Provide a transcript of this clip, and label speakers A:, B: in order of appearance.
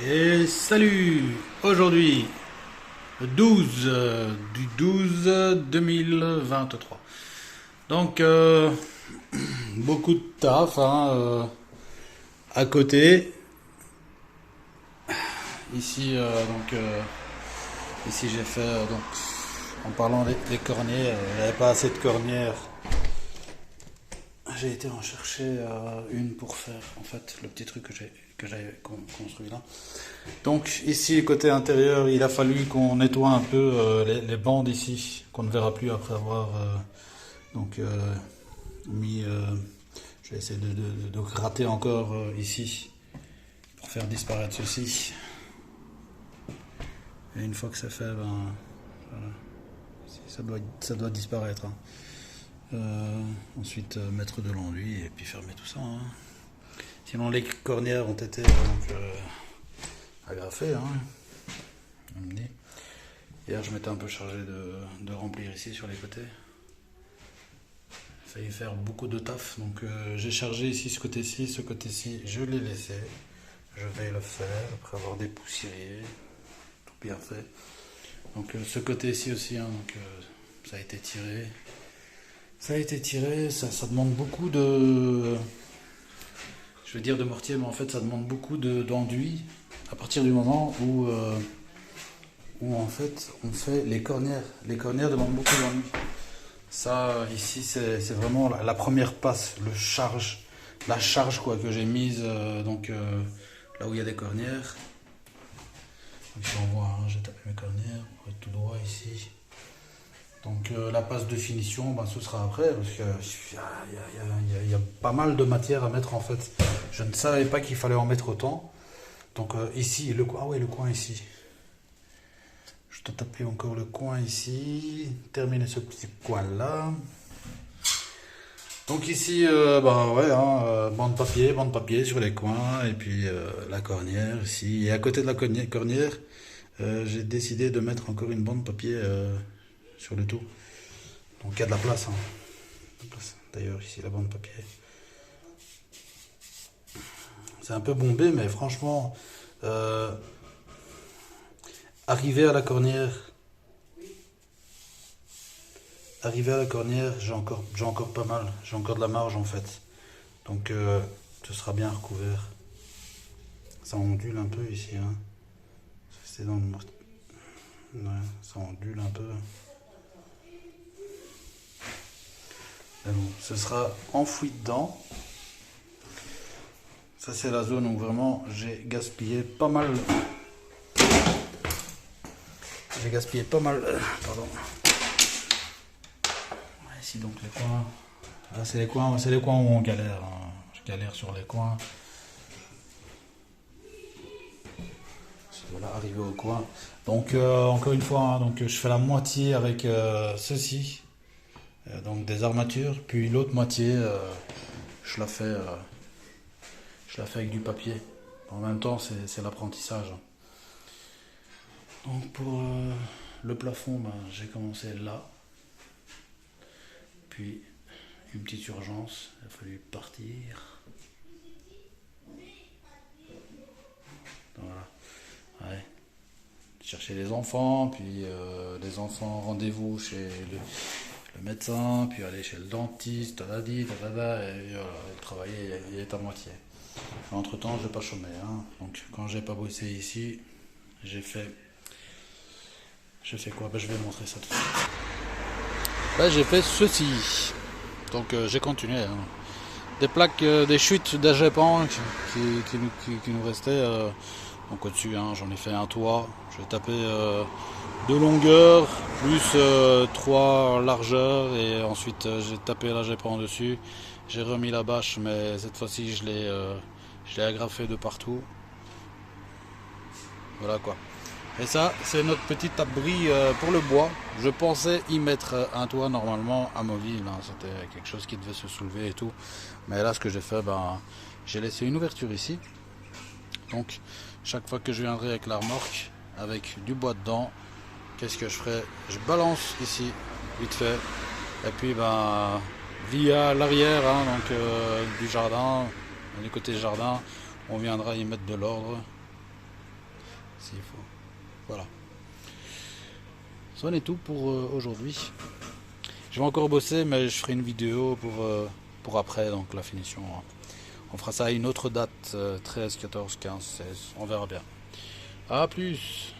A: Et salut! Aujourd'hui, le 12 du 12 2023. Donc, beaucoup de taf à côté. Ici, ici j'ai fait, en parlant des cornières, il n'y avait pas assez de cornières. J'ai été en chercher une pour faire, en fait, le petit truc que j'avais construit là. Donc ici, côté intérieur, il a fallu qu'on nettoie un peu les bandes ici, qu'on ne verra plus après avoir donc mis. Je vais essayer de gratter encore ici pour faire disparaître ceci. Et une fois que c'est fait, ben voilà, ça doit disparaître, hein. Ensuite mettre de l'enduit et puis fermer tout ça, hein. Sinon les cornières ont été agrafées, hein. Hier je m'étais un peu chargé de remplir ici sur les côtés. Il a failli faire beaucoup de taf, donc j'ai chargé ici ce côté-ci je l'ai laissé. Je vais le faire après avoir dépoussiéré, tout bien fait. Donc ce côté-ci aussi, hein, donc, ça a été tiré. Ça a été tiré, ça demande beaucoup de. Je vais dire de mortier, mais en fait ça demande beaucoup d'enduit à partir du moment où en fait on fait les cornières. Les cornières demandent beaucoup d'enduit. Ça ici c'est vraiment la première passe, la charge quoi que j'ai mise là où il y a des cornières. Ici on voit, hein, j'ai tapé mes cornières pour être tout droit ici. Donc la passe de finition, ben, ce sera après, parce qu'il y a pas mal de matière à mettre en fait. Je ne savais pas qu'il fallait en mettre autant. Donc ici, le coin ici. Je dois taper encore le coin ici, terminer ce petit coin là. Donc ici, bah ouais, hein, bande papier sur les coins, et puis la cornière ici. Et à côté de la cornière, j'ai décidé de mettre encore une bande papier sur le tout. Donc il y a de la place, hein. D'ailleurs ici la bande papier. C'est un peu bombé, mais franchement, arrivé à la cornière, j'ai encore pas mal, j'ai encore de la marge en fait. Donc ce sera bien recouvert. Ça ondule un peu ici, hein. C'est dans le mortier. Ouais, ça ondule un peu. Mais bon, ce sera enfoui dedans. Ça c'est la zone où vraiment j'ai gaspillé pas mal. Pardon. Ici donc les coins. Là c'est les coins où on galère, hein. Je galère sur les coins. Voilà, arrivé au coin. Donc encore une fois, hein, donc je fais la moitié avec ceci, donc des armatures, puis l'autre moitié, je la fais, avec du papier. En même temps, c'est l'apprentissage. Donc pour le plafond, ben, j'ai commencé là. Puis une petite urgence, il a fallu partir. Voilà. Ouais. Chercher les enfants, puis les enfants rendez-vous chez le médecin, puis aller chez le dentiste, et voilà, le travail il est à moitié. Entre temps, je n'ai pas chômé, hein. Donc quand j'ai pas bossé ici, j'ai fait quoi? Ben, je vais montrer ça tout de suite. Ben, j'ai fait ceci. Donc j'ai continué, hein. Des plaques, des chutes d'agépan qui nous restaient. Donc au-dessus, hein, j'en ai fait un toit. J'ai tapé 2 longueurs plus 3 largeurs, et ensuite j'ai tapé l'agépan dessus. J'ai remis la bâche, mais cette fois-ci je l'ai agrafé de partout. Voilà quoi. Et ça, c'est notre petit abri pour le bois. Je pensais y mettre un toit normalement amovible, hein. C'était quelque chose qui devait se soulever et tout. Mais là, ce que j'ai fait, ben, j'ai laissé une ouverture ici. Donc, chaque fois que je viendrai avec la remorque, avec du bois dedans, qu'est-ce que je ferai? Je balance ici, vite fait. Et puis, ben, via l'arrière, hein, donc du jardin, du côté jardin, on viendra y mettre de l'ordre. s'il faut. Voilà. Ça en est tout pour aujourd'hui. Je vais encore bosser, mais je ferai une vidéo pour après, donc la finition. On fera ça à une autre date, 13, 14, 15, 16, on verra bien. A plus!